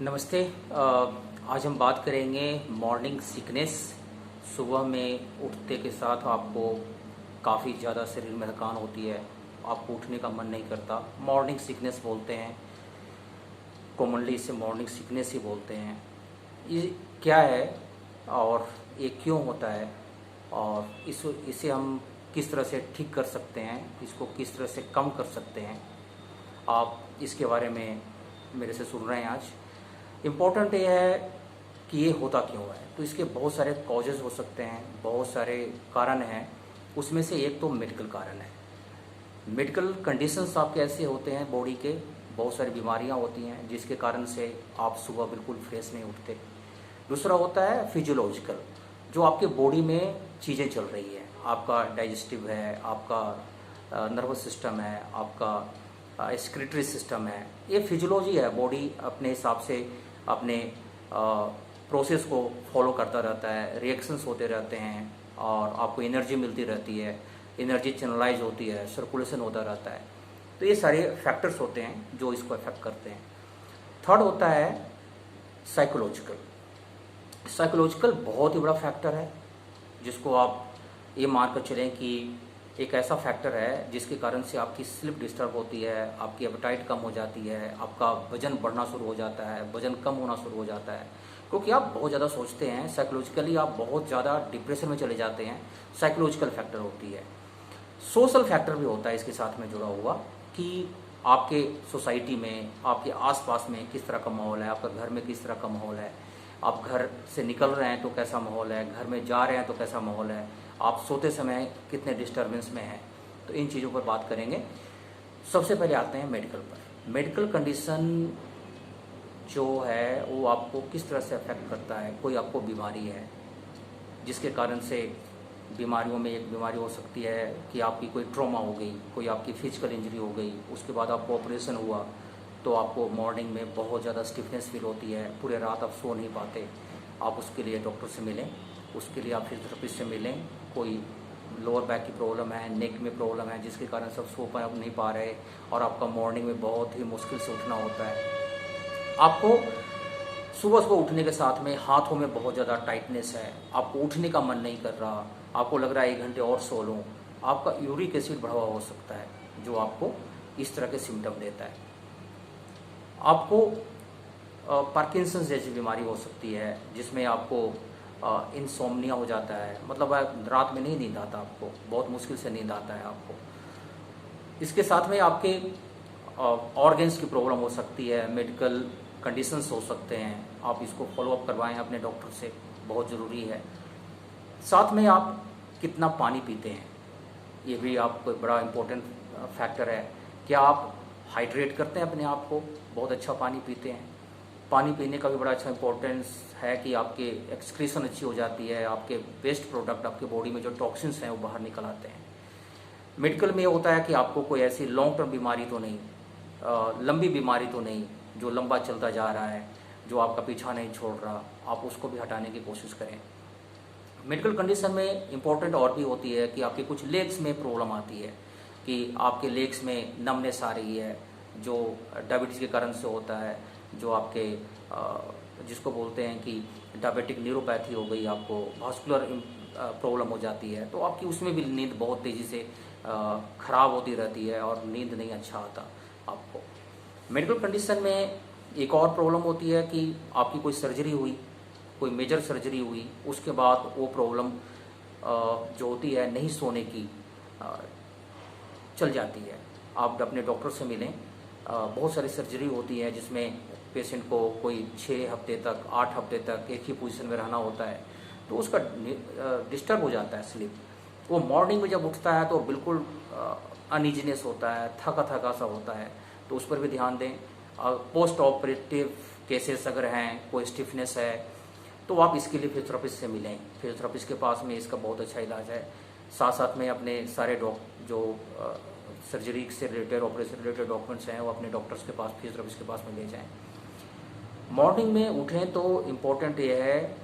नमस्ते। आज हम बात करेंगे मॉर्निंग सिकनेस। सुबह में उठते के साथ आपको काफ़ी ज़्यादा शरीर में थकान होती है, आपको उठने का मन नहीं करता। मॉर्निंग सिकनेस बोलते हैं, कॉमनली इसे मॉर्निंग सिकनेस ही बोलते हैं। ये क्या है और ये क्यों होता है और इसे हम किस तरह से ठीक कर सकते हैं, इसको किस तरह से कम कर सकते हैं, आप इसके बारे में मेरे से सुन रहे हैं आज। इम्पोर्टेंट ये है कि ये होता क्यों है। तो इसके बहुत सारे कॉजेज़ हो सकते हैं, बहुत सारे कारण हैं। उसमें से एक तो मेडिकल कारण है। मेडिकल कंडीशंस आपके ऐसे होते हैं, बॉडी के बहुत सारी बीमारियां होती हैं जिसके कारण से आप सुबह बिल्कुल फ्रेश नहीं उठते। दूसरा होता है फिजियोलॉजिकल, जो आपके बॉडी में चीज़ें चल रही है। आपका डाइजेस्टिव है, आपका नर्वस सिस्टम है, आपका एक्सक्रीटरी सिस्टम है। ये फिजियोलॉजी है। बॉडी अपने हिसाब से अपने प्रोसेस को फॉलो करता रहता है, रिएक्शंस होते रहते हैं और आपको एनर्जी मिलती रहती है, एनर्जी चैनलाइज होती है, सर्कुलेशन होता रहता है। तो ये सारे फैक्टर्स होते हैं जो इसको अफेक्ट करते हैं। थर्ड होता है साइकोलॉजिकल। साइकोलॉजिकल बहुत ही बड़ा फैक्टर है, जिसको आप ये मानकर चलें कि एक ऐसा फैक्टर है जिसके कारण से आपकी स्लीप डिस्टर्ब होती है, आपकी एपेटाइट कम हो जाती है, आपका वजन बढ़ना शुरू हो जाता है, वजन कम होना शुरू हो जाता है, क्योंकि आप बहुत ज़्यादा सोचते हैं। साइकोलॉजिकली आप बहुत ज़्यादा डिप्रेशन में चले जाते हैं। साइकोलॉजिकल फैक्टर होती है। सोशल फैक्टर भी होता है इसके साथ में जुड़ा हुआ, कि आपके सोसाइटी में, आपके आसपास में किस तरह का माहौल है, आपका घर में किस तरह का माहौल है, आप घर से निकल रहे हैं तो कैसा माहौल है, घर में जा रहे हैं तो कैसा माहौल है, आप सोते समय कितने डिस्टर्बेंस में हैं। तो इन चीज़ों पर बात करेंगे। सबसे पहले आते हैं मेडिकल पर। मेडिकल कंडीशन जो है वो आपको किस तरह से अफेक्ट करता है। कोई आपको बीमारी है जिसके कारण से, बीमारियों में एक बीमारी हो सकती है कि आपकी कोई ट्रॉमा हो गई, कोई आपकी फिजिकल इंजरी हो गई, उसके बाद आपको ऑपरेशन हुआ तो आपको मॉर्निंग में बहुत ज़्यादा स्टिफनेस फील होती है, पूरे रात आप सो नहीं पाते। आप उसके लिए डॉक्टर से मिलें, उसके लिए आप फिजियोथेरेपिस्ट से मिलें। कोई लोअर बैक की प्रॉब्लम है, नेक में प्रॉब्लम है जिसके कारण सब सो नहीं पा रहे और आपका मॉर्निंग में बहुत ही मुश्किल से उठना होता है। आपको सुबह सुबह उठने के साथ में हाथों में बहुत ज़्यादा टाइटनेस है, आपको उठने का मन नहीं कर रहा, आपको लग रहा है 1 घंटे और सो लूँ। आपका यूरिक एसिड बढ़ा हुआ हो सकता है जो आपको इस तरह के सिम्टम देता है। आपको पार्किंसंस जैसी बीमारी हो सकती है जिसमें आपको इंसोम्निया हो जाता है, मतलब रात में नहीं नींद आता, आपको बहुत मुश्किल से नींद आता है आपको। इसके साथ में आपके ऑर्गन्स की प्रॉब्लम हो सकती है, मेडिकल कंडीशंस हो सकते हैं। आप इसको फॉलो अप करवाएं अपने डॉक्टर से, बहुत ज़रूरी है। साथ में आप कितना पानी पीते हैं, ये भी आपको बड़ा इम्पोर्टेंट फैक्टर है। क्या आप हाइड्रेट करते हैं अपने आप को, बहुत अच्छा पानी पीते हैं। पानी पीने का भी बड़ा अच्छा इंपॉर्टेंस है कि आपके एक्सक्रीशन अच्छी हो जाती है, आपके वेस्ट प्रोडक्ट, आपके बॉडी में जो टॉक्सिन्स हैं वो बाहर निकल आते हैं। मेडिकल में ये होता है कि आपको कोई ऐसी लॉन्ग टर्म बीमारी तो नहीं, लंबी बीमारी तो नहीं जो लंबा चलता जा रहा है, जो आपका पीछा नहीं छोड़ रहा, आप उसको भी हटाने की कोशिश करें। मेडिकल कंडीशन में इम्पोर्टेंट और भी होती है कि आपके कुछ लेग्स में प्रॉब्लम आती है, कि आपके लेग्स में नमनेस आ रही है, जो डायबिटीज़ के कारण से होता है, जो आपके जिसको बोलते हैं कि डायबिटिक न्यूरोपैथी हो गई, आपको वास्कुलर प्रॉब्लम हो जाती है, तो आपकी उसमें भी नींद बहुत तेज़ी से ख़राब होती रहती है और नींद नहीं अच्छा आता आपको। मेडिकल कंडीशन में एक और प्रॉब्लम होती है कि आपकी कोई सर्जरी हुई, कोई मेजर सर्जरी हुई, उसके बाद वो प्रॉब्लम जो होती है नहीं सोने की चल जाती है। आप अपने डॉक्टर से मिलें। बहुत सारी सर्जरी होती है जिसमें पेशेंट को कोई 6 हफ्ते तक, 8 हफ्ते तक एक ही पोजीशन में रहना होता है, तो उसका डिस्टर्ब हो जाता है स्लीप। वो मॉर्निंग में जब उठता है तो बिल्कुल अनइजीनेस होता है, थका थका सा होता है, तो उस पर भी ध्यान दें। पोस्ट ऑपरेटिव केसेस अगर हैं, कोई स्टिफनेस है, तो आप इसके लिए फिजियोथेरेपिस्ट से मिलें। फिजियोथेरेपिस्ट के पास में इसका बहुत अच्छा इलाज है। साथ साथ में अपने सारे जो सर्जरी से रिलेटेड, ऑपरेशन रिलेटेड डॉक्यूमेंट्स हैं वो अपने डॉक्टर्स के पास, फिजियोथेरेपिस्ट के पास में ले जाएं। मॉर्निंग में उठें तो इम्पोर्टेंट ये है,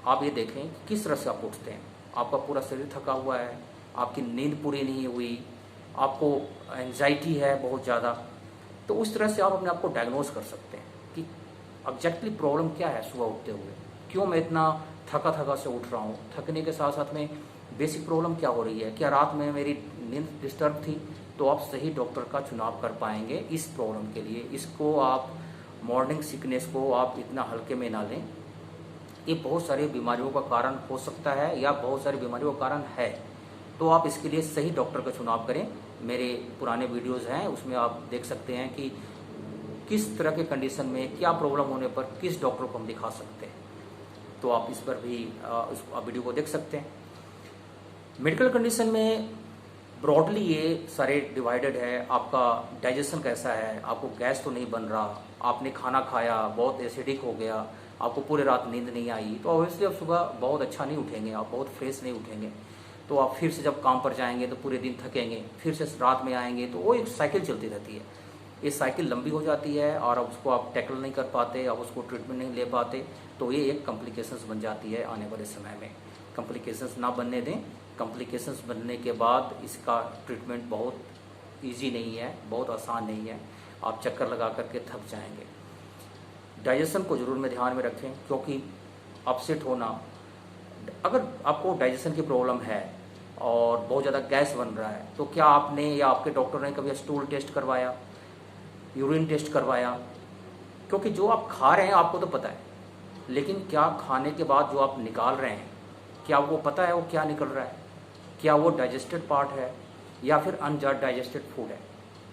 आप ये देखें कि किस तरह से आप उठते हैं। आपका पूरा शरीर थका हुआ है, आपकी नींद पूरी नहीं हुई, आपको एंजाइटी है बहुत ज़्यादा, तो उस तरह से आप अपने आप को डायग्नोज कर सकते हैं कि एग्जैक्टली प्रॉब्लम क्या है सुबह उठते हुए, क्यों मैं इतना थका थका से उठ रहा हूँ, थकने के साथ साथ में बेसिक प्रॉब्लम क्या हो रही है, क्या रात में मेरी नींद डिस्टर्ब थी। तो आप सही डॉक्टर का चुनाव कर पाएंगे इस प्रॉब्लम के लिए। इसको आप मॉर्निंग सिकनेस को आप इतना हल्के में ना लें, ये बहुत सारी बीमारियों का कारण हो सकता है या बहुत सारी बीमारियों का कारण है। तो आप इसके लिए सही डॉक्टर का चुनाव करें। मेरे पुराने वीडियोस हैं, उसमें आप देख सकते हैं कि किस तरह के कंडीशन में क्या प्रॉब्लम होने पर किस डॉक्टर को हम दिखा सकते हैं। तो आप इस पर भी इस वीडियो को देख सकते हैं। मेडिकल कंडीशन में ब्रॉडली ये सारे डिवाइडेड है। आपका डाइजेशन कैसा है, आपको गैस तो नहीं बन रहा, आपने खाना खाया बहुत एसिडिक हो गया, आपको पूरे रात नींद नहीं आई, तो ऑब्वियसली आप सुबह बहुत अच्छा नहीं उठेंगे, आप बहुत फ्रेश नहीं उठेंगे। तो आप फिर से जब काम पर जाएंगे तो पूरे दिन थकेंगे, फिर से रात में आएंगे, तो वो एक साइकिल चलती रहती है। ये साइकिल लंबी हो जाती है और अब उसको आप टैकल नहीं कर पाते, आप उसको ट्रीटमेंट नहीं ले पाते, तो ये एक कॉम्प्लिकेशंस बन जाती है आने वाले समय में। कॉम्प्लिकेशंस ना बनने दें। कॉम्प्लिकेशंस बनने के बाद इसका ट्रीटमेंट बहुत इजी नहीं है, बहुत आसान नहीं है, आप चक्कर लगा करके थक जाएंगे। डाइजेशन को जरूर में ध्यान में रखें, क्योंकि अपसेट होना, अगर आपको डाइजेशन की प्रॉब्लम है और बहुत ज़्यादा गैस बन रहा है, तो क्या आपने या आपके डॉक्टर ने कभी स्टूल टेस्ट करवाया, यूरिन टेस्ट करवाया? क्योंकि जो आप खा रहे हैं आपको तो पता है, लेकिन क्या खाने के बाद जो आप निकाल रहे हैं, क्या आपको पता है वो क्या निकल रहा है? क्या वो डाइजेस्टेड पार्ट है या फिर अनडाइजेस्टेड फूड है?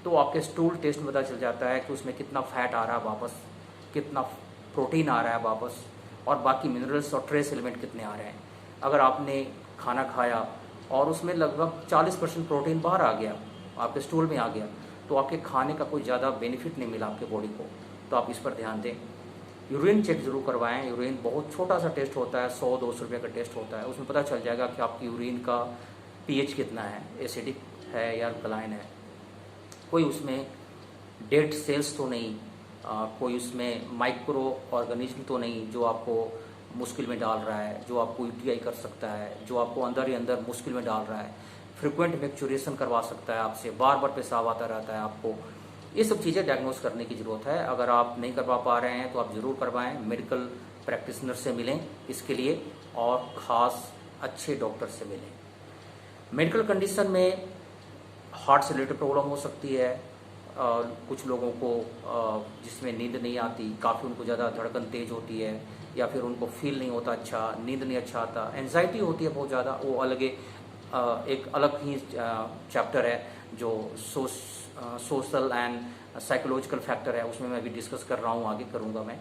तो आपके स्टूल टेस्ट में पता चल जाता है कि उसमें कितना फैट आ रहा है वापस, कितना प्रोटीन आ रहा है वापस, और बाकी मिनरल्स और ट्रेस एलिमेंट कितने आ रहे हैं। अगर आपने खाना खाया और उसमें लगभग 40% प्रोटीन बाहर आ गया, आपके स्टूल में आ गया, तो आपके खाने का कोई ज़्यादा बेनिफिट नहीं मिला आपके बॉडी को। तो आप इस पर ध्यान दें। यूरिन चेक जरूर करवाएं। यूरिन बहुत छोटा सा टेस्ट होता है, 100-200 रुपये का टेस्ट होता है, उसमें पता चल जाएगा कि आपकी यूरिन का पीएच कितना है, एसिडिक है या अल्कलाइन है। कोई उसमें डेड सेल्स तो नहीं, कोई उसमें माइक्रो ऑर्गेनिज्म तो नहीं जो आपको मुश्किल में डाल रहा है, जो आपको यूटीआई कर सकता है, जो आपको अंदर ही अंदर मुश्किल में डाल रहा है। फ्रिक्वेंट मैक्चुरेशन करवा सकता है आपसे, बार बार पेशाब आता रहता है आपको। ये सब चीज़ें डायग्नोस करने की ज़रूरत है। अगर आप नहीं करवा पा रहे हैं तो आप ज़रूर करवाएं, मेडिकल प्रैक्टिशनर से मिलें इसके लिए, और ख़ास अच्छे डॉक्टर से मिलें। मेडिकल कंडीशन में हार्ट से रिलेटेड प्रॉब्लम हो सकती है। कुछ लोगों को जिसमें नींद नहीं आती, काफ़ी उनको ज़्यादा धड़कन तेज होती है, या फिर उनको फील नहीं होता अच्छा, नींद नहीं अच्छा आता, एंजाइटी होती है बहुत ज़्यादा, वो अलग एक अलग ही चैप्टर है जो सोशल एंड साइकोलॉजिकल फैक्टर है, उसमें मैं अभी डिस्कस कर रहा हूँ, आगे करूँगा मैं।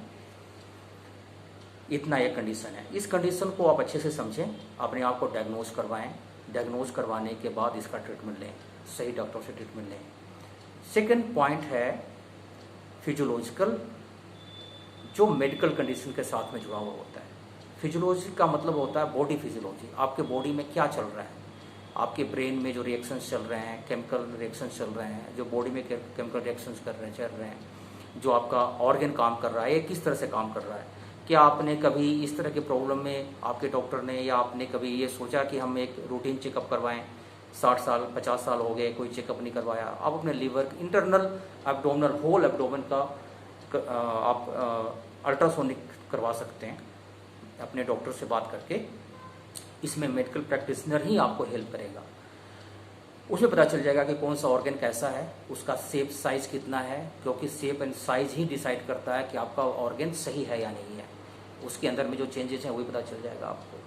इतना एक कंडीशन है। इस कंडीशन को आप अच्छे से समझें, अपने आप को डायग्नोज करवाएं, डायग्नोज करवाने के बाद इसका ट्रीटमेंट लें, सही डॉक्टर से ट्रीटमेंट लें। सेकेंड पॉइंट है फिजियोलॉजिकल, जो मेडिकल कंडीशन के साथ में जुड़ा हुआ होता है। फिजियोलॉजी का मतलब होता है बॉडी फिजियोलॉजी, आपके बॉडी में क्या चल रहा है, आपके ब्रेन में जो रिएक्शंस चल रहे हैं, केमिकल रिएक्शंस चल रहे हैं, जो बॉडी में केमिकल रिएक्शंस चल रहे हैं, जो आपका ऑर्गन काम कर रहा है, ये किस तरह से काम कर रहा है। क्या आपने कभी इस तरह के प्रॉब्लम में आपके डॉक्टर ने या आपने कभी ये सोचा कि हम एक रूटीन चेकअप करवाएं? 60 साल 50 साल हो गए, कोई चेकअप नहीं करवाया। आप अपने liver, internal abdominal, whole abdomen का आप अल्ट्रासोनिक करवा सकते हैं अपने डॉक्टर से बात करके। इसमें मेडिकल प्रैक्टिशनर ही आपको हेल्प करेगा। उसमें पता चल जाएगा कि कौन सा ऑर्गन कैसा है, उसका शेप साइज कितना है, क्योंकि shape and size he decide करता है कि आपका ऑर्गन सही है या नहीं है। उसके अंदर में जो चेंजेस हैं वही पता चल जाएगा आपको।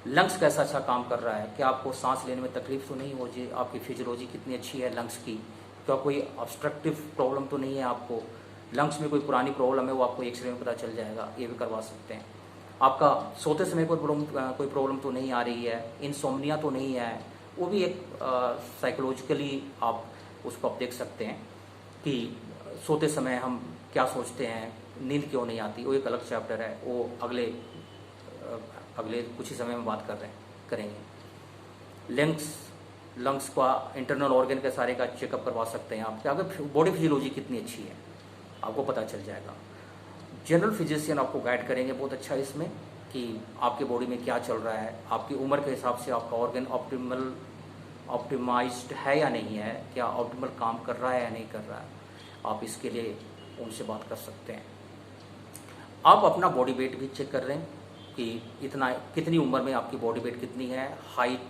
लंग्स कैसा अच्छा काम कर रहा है, क्या आपको सांस लेने में तकलीफ तो नहीं हो जी, आपकी फिजियोलॉजी कितनी अच्छी है लंग्स की, क्या कोई ऑब्स्ट्रक्टिव प्रॉब्लम तो नहीं है आपको, लंग्स में कोई पुरानी प्रॉब्लम है वो आपको एक्सरे में पता चल जाएगा, ये भी करवा सकते हैं। आपका सोते समय कोई प्रॉब्लम तो नहीं आ रही है, इनसोम्निया तो नहीं है, वो भी एक साइकोलॉजिकली आप उसको आप देख सकते हैं कि सोते समय हम क्या सोचते हैं, नींद क्यों नहीं आती, वो एक अलग चैप्टर है, वो अगले कुछ ही समय में बात करेंगे। लंग्स का इंटरनल ऑर्गन के सारे का चेकअप करवा सकते हैं आप, क्या बॉडी फिजियोलॉजी कितनी अच्छी है आपको पता चल जाएगा। जनरल फिजिशियन आपको गाइड करेंगे बहुत अच्छा इसमें कि आपके बॉडी में क्या चल रहा है, आपकी उम्र के हिसाब से आपका ऑर्गन ऑप्टिमाइज्ड है या नहीं है, क्या ऑप्टिमल काम कर रहा है या नहीं कर रहा है, आप इसके लिए उनसे बात कर सकते हैं। आप अपना बॉडी वेट भी चेक कर रहे हैं कि इतना कितनी उम्र में आपकी बॉडी वेट कितनी है, हाइट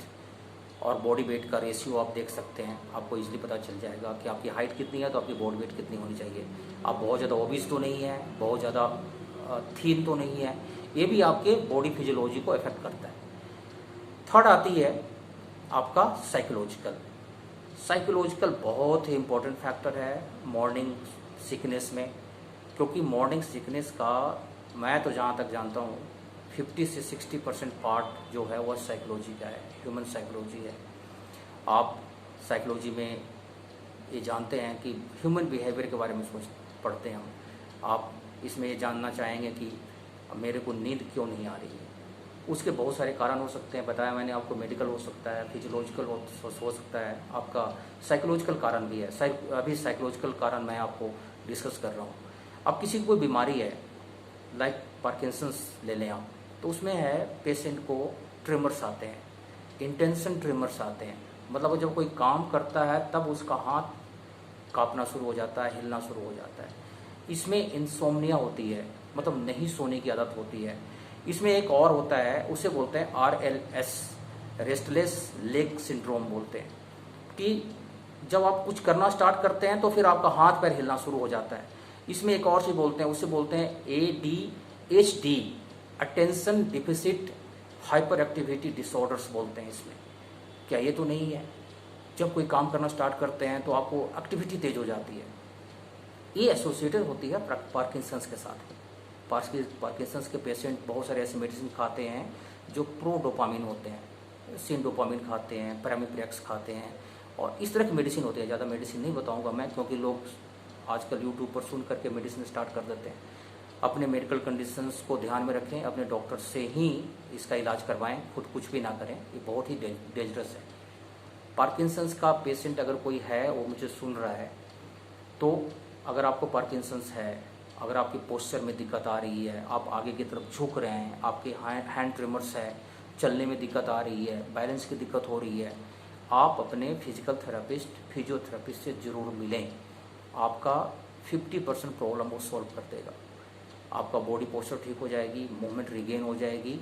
और बॉडी वेट का रेशियो आप देख सकते हैं। आपको इजीली पता चल जाएगा कि आपकी हाइट कितनी है तो आपकी बॉडी वेट कितनी होनी चाहिए। आप बहुत ज़्यादा ओबीस तो नहीं है, बहुत ज़्यादा थीन तो नहीं है, ये भी आपके बॉडी फिजियोलॉजी को अफेक्ट करता है। थर्ड आती है आपका साइकोलॉजिकल। साइकोलॉजिकल बहुत ही इम्पोर्टेंट फैक्टर है मॉर्निंग सिकनेस में, क्योंकि मॉर्निंग सिकनेस का मैं तो जहाँ तक जानता हूँ 50 से 60% पार्ट जो है वह साइकोलॉजी का है, ह्यूमन साइकोलॉजी है। आप साइकोलॉजी में ये जानते हैं कि ह्यूमन बिहेवियर के बारे में पढ़ते हैं हम। आप इसमें ये जानना चाहेंगे कि मेरे को नींद क्यों नहीं आ रही है। उसके बहुत सारे कारण हो सकते हैं, बताया मैंने आपको। मेडिकल हो सकता है, फिजियोलॉजिकल हो सकता है, आपका साइकोलॉजिकल कारण भी है। अभी साइकोलॉजिकल कारण मैं आपको डिस्कस कर रहा हूँ। अब किसी को कोई बीमारी है, लाइक पार्किंसंस ले लें आप, तो उसमें है पेशेंट को ट्रिमर्स आते हैं, इंटेंशन ट्रिमर्स आते हैं। मतलब जब कोई काम करता है तब उसका हाथ कांपना शुरू हो जाता है, हिलना शुरू हो जाता है। इसमें इंसोम्निया होती है, मतलब नहीं सोने की आदत होती है। इसमें एक और होता है, उसे बोलते हैं RLS, रेस्टलेस लेग सिंड्रोम बोलते हैं, कि जब आप कुछ करना स्टार्ट करते हैं तो फिर आपका हाथ पैर हिलना शुरू हो जाता है। इसमें एक और चीज बोलते हैं, उसे बोलते हैं ADHD, attention deficit hyper activity disorders बोलते हैं इसमें। क्या ये तो नहीं है? जब कोई काम करना स्टार्ट करते हैं तो आपको एक्टिविटी तेज हो जाती है। ये एसोसिएटेड होती है पार्किंसंस के साथ। पार्किंसंस के पेशेंट बहुत सारे ऐसे मेडिसिन खाते हैं जो प्रो डोपामिन होते हैं, सिन डोपामिन खाते हैं, पैरामीप्रेक्स खाते हैं, और इस तरह की मेडिसिन होती है। ज़्यादा मेडिसिन नहीं बताऊंगा मैं, क्योंकि लोग आजकल यूट्यूब पर सुन करके मेडिसिन स्टार्ट कर देते हैं। अपने मेडिकल कंडीशंस को ध्यान में रखें, अपने डॉक्टर से ही इसका इलाज करवाएं, खुद कुछ भी ना करें, ये बहुत ही डेंजरस है। पार्किंसंस का पेशेंट अगर कोई है, वो मुझे सुन रहा है, तो अगर आपको पार्किंसंस है, अगर आपकी पोस्चर में दिक्कत आ रही है, आप आगे की तरफ झुक रहे हैं, आपके हैंड ट्रिमर्स है, चलने में दिक्कत आ रही है, बैलेंस की दिक्कत हो रही है, आप अपने फिजियोथेरेपिस्ट से ज़रूर मिलें। आपका 50% प्रॉब्लम वो सॉल्व कर देगा। आपका बॉडी पोस्चर ठीक हो जाएगी, मूवमेंट रिगेन हो जाएगी।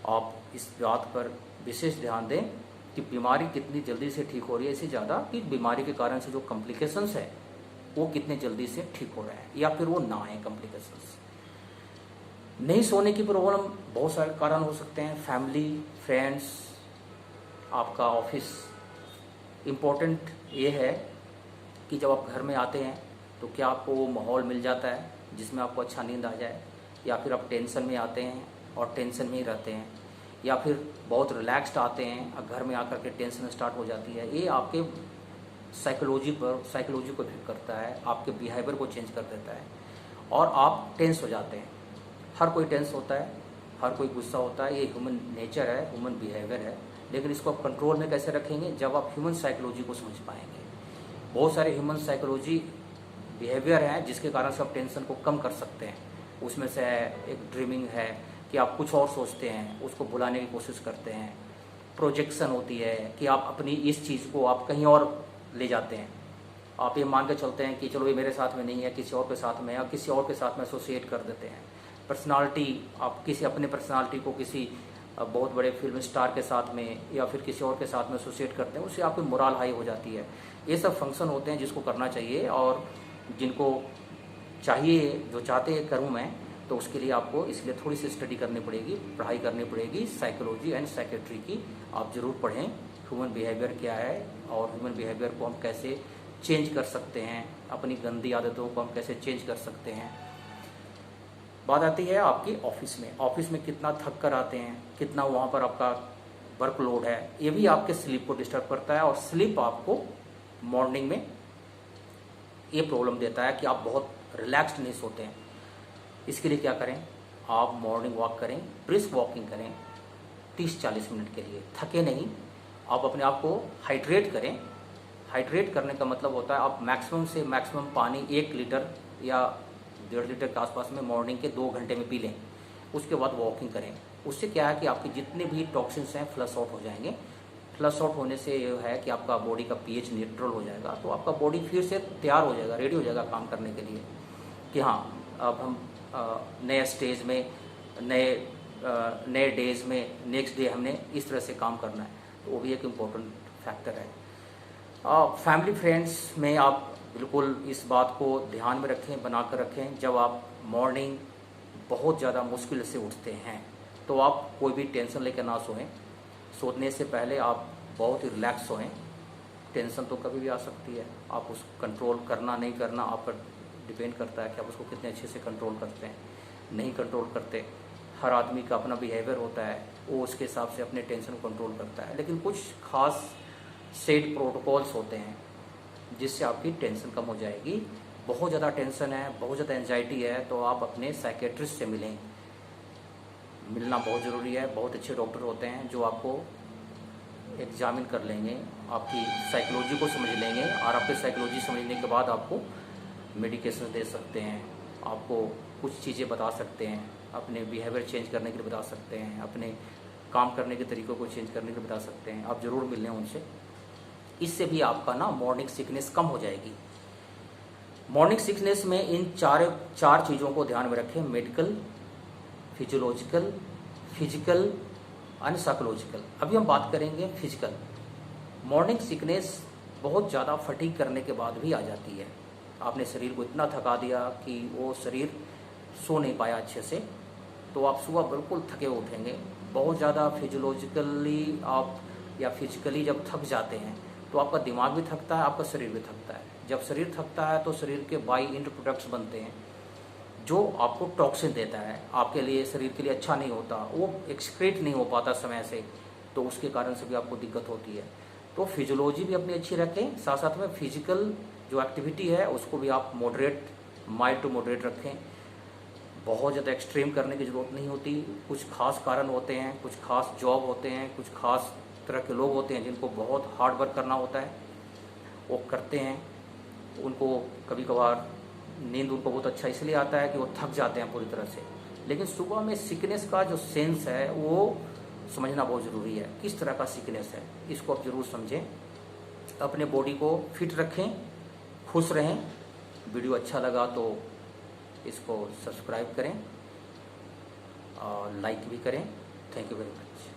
आप इस बात पर विशेष ध्यान दें कि बीमारी कितनी जल्दी से ठीक हो रही है, इससे ज़्यादा कि बीमारी के कारण से जो कॉम्प्लिकेशंस है वो कितने जल्दी से ठीक हो रहे हैं, या फिर वो ना आए कॉम्प्लिकेशंस। नहीं सोने की प्रॉब्लम बहुत सारे कारण हो सकते हैं, फैमिली, फ्रेंड्स, आपका ऑफिस। इम्पोर्टेंट ये है कि जब आप घर में आते हैं तो क्या आपको वो माहौल मिल जाता है जिसमें आपको अच्छा नींद आ जाए, या फिर आप टेंशन में आते हैं और टेंशन में ही रहते हैं, या फिर बहुत रिलैक्स्ड आते हैं और घर में आकर के टेंशन स्टार्ट हो जाती है। ये आपके साइकोलॉजी को इफेक्ट करता है, आपके बिहेवियर को चेंज कर देता है और आप टेंस हो जाते हैं। हर कोई टेंस होता है, हर कोई गुस्सा होता है, ये ह्यूमन नेचर है, ह्यूमन बिहेवियर है। लेकिन इसको आप कंट्रोल में कैसे रखेंगे? जब आप ह्यूमन साइकोलॉजी को समझ पाएंगे। बहुत सारे ह्यूमन साइकोलॉजी बिहेवियर हैं जिसके कारण से आप टेंशन को कम कर सकते हैं। उसमें से एक ड्रीमिंग है कि आप कुछ और सोचते हैं, उसको भुलाने की कोशिश करते हैं। प्रोजेक्शन होती है कि आप अपनी इस चीज़ को आप कहीं और ले जाते हैं। आप ये मान के चलते हैं कि चलो ये मेरे साथ में नहीं है, किसी और के साथ में है, और किसी और के साथ में एसोसिएट कर देते हैं। पर्सनालिटी, आप किसी अपने पर्सनालिटी को किसी बहुत बड़े फिल्म स्टार के साथ में या फिर किसी और के साथ में एसोसिएट करते हैं, उससे आपकी मोरल हाई हो जाती है। ये सब फंक्शन होते हैं जिसको करना चाहिए, और जिनको चाहिए, जो चाहते हैं करूँ मैं, तो उसके लिए आपको इसलिए थोड़ी सी स्टडी करनी पड़ेगी, पढ़ाई करनी पड़ेगी साइकोलॉजी एंड साइकेट्री की। आप ज़रूर पढ़ें ह्यूमन बिहेवियर क्या है और ह्यूमन बिहेवियर को हम कैसे चेंज कर सकते हैं, अपनी गंदी आदतों को हम कैसे चेंज कर सकते हैं। बात आती है आपकी ऑफिस में। ऑफिस में कितना थक कर आते हैं, कितना वहाँ पर आपका वर्कलोड है, ये भी आपके स्लीप को डिस्टर्ब करता है। और स्लीप आपको मॉर्निंग में ये प्रॉब्लम देता है कि आप बहुत रिलैक्स्ड नहीं सोते हैं। इसके लिए क्या करें? आप मॉर्निंग वॉक करें, ब्रिस्क वॉकिंग करें 30-40 मिनट के लिए, थके नहीं। आप अपने आप को हाइड्रेट करें। हाइड्रेट करने का मतलब होता है आप मैक्सिमम से मैक्सिमम पानी 1 लीटर या 1.5 लीटर के आसपास में मॉर्निंग के 2 घंटे में पी लें। उसके बाद वॉकिंग करें। उससे क्या है कि आपके जितने भी टॉक्सिन्स हैं फ्लश आउट हो जाएंगे। फ्लश आउट होने से ये है कि आपका बॉडी का पीएच न्यूट्रल हो जाएगा, तो आपका बॉडी फिर से तैयार हो जाएगा, रेडी हो जाएगा काम करने के लिए कि हाँ अब हम नए स्टेज में, नए डेज में, नेक्स्ट डे हमने इस तरह से काम करना है, तो वो भी एक इम्पोर्टेंट फैक्टर है। फैमिली फ्रेंड्स में आप बिल्कुल इस बात को ध्यान में रखें, बना कर रखें। जब आप मॉर्निंग बहुत ज़्यादा मुश्किल से उठते हैं तो आप कोई भी टेंशन लेकर ना सोएं। सोने से पहले आप बहुत ही रिलैक्स सोएं। टेंशन तो कभी भी आ सकती है, आप उसको कंट्रोल करना नहीं करना आप पर डिपेंड करता है कि आप उसको कितने अच्छे से कंट्रोल करते हैं। नहीं कंट्रोल करते, हर आदमी का अपना बिहेवियर होता है, वो उसके हिसाब से अपने टेंशन को कंट्रोल करता है। लेकिन कुछ खास सेट प्रोटोकॉल्स होते हैं जिससे आपकी टेंशन कम हो जाएगी। बहुत ज़्यादा टेंशन है, बहुत ज़्यादा एंजाइटी है, तो आप अपने साइकेट्रिस्ट से मिलें। मिलना बहुत ज़रूरी है। बहुत अच्छे डॉक्टर होते हैं जो आपको एग्जामिन कर लेंगे, आपकी साइकोलॉजी को समझ लेंगे, और आपके साइकोलॉजी समझने के बाद आपको मेडिकेशन दे सकते हैं, आपको कुछ चीज़ें बता सकते हैं, अपने बिहेवियर चेंज करने के लिए बता सकते हैं, अपने काम करने के तरीक़ों को चेंज करने के लिए बता सकते हैं। आप ज़रूर मिल लें उनसे। इससे भी आपका ना मॉर्निंग सिकनेस कम हो जाएगी। मॉर्निंग सिकनेस में इन चार चीज़ों को ध्यान में रखें: medical, physiological, physical and psychological. अभी हम बात करेंगे फिजिकल। मॉर्निंग सिकनेस बहुत ज़्यादा फटीग करने के बाद भी आ जाती है। आपने शरीर को इतना थका दिया कि वो शरीर सो नहीं पाया अच्छे से, तो आप सुबह बिल्कुल थके हुए उठेंगे। बहुत ज़्यादा फिजियोलॉजिकली आप या फिजिकली जब थक जाते हैं तो आपका दिमाग भी थकता है, आपका शरीर भी थकता है। जब शरीर थकता है तो शरीर के बाई इंड प्रोडक्ट्स बनते हैं जो आपको टॉक्सिन देता है, आपके लिए, शरीर के लिए अच्छा नहीं होता, वो एक्सक्रीट नहीं हो पाता समय से, तो उसके कारण से भी आपको दिक्कत होती है। तो फिजियोलॉजी भी अपनी अच्छी रखें, साथ साथ में फिजिकल जो एक्टिविटी है उसको भी आप मॉडरेट, माइल्ड टू मॉडरेट रखें। बहुत ज़्यादा एक्सट्रीम करने की ज़रूरत नहीं होती। कुछ खास कारण होते हैं, कुछ खास जॉब होते हैं, कुछ खास तरह के लोग होते हैं जिनको बहुत हार्ड वर्क करना होता है, वो करते हैं। उनको कभी कभार नींद उनको बहुत अच्छा इसलिए आता है कि वो थक जाते हैं पूरी तरह से। लेकिन सुबह में सिकनेस का जो सेंस है वो समझना बहुत ज़रूरी है। किस तरह का सिकनेस है इसको आप ज़रूर समझें। अपने बॉडी को फिट रखें, खुश रहें। वीडियो अच्छा लगा तो इसको सब्सक्राइब करें और लाइक भी करें। Thank you very much.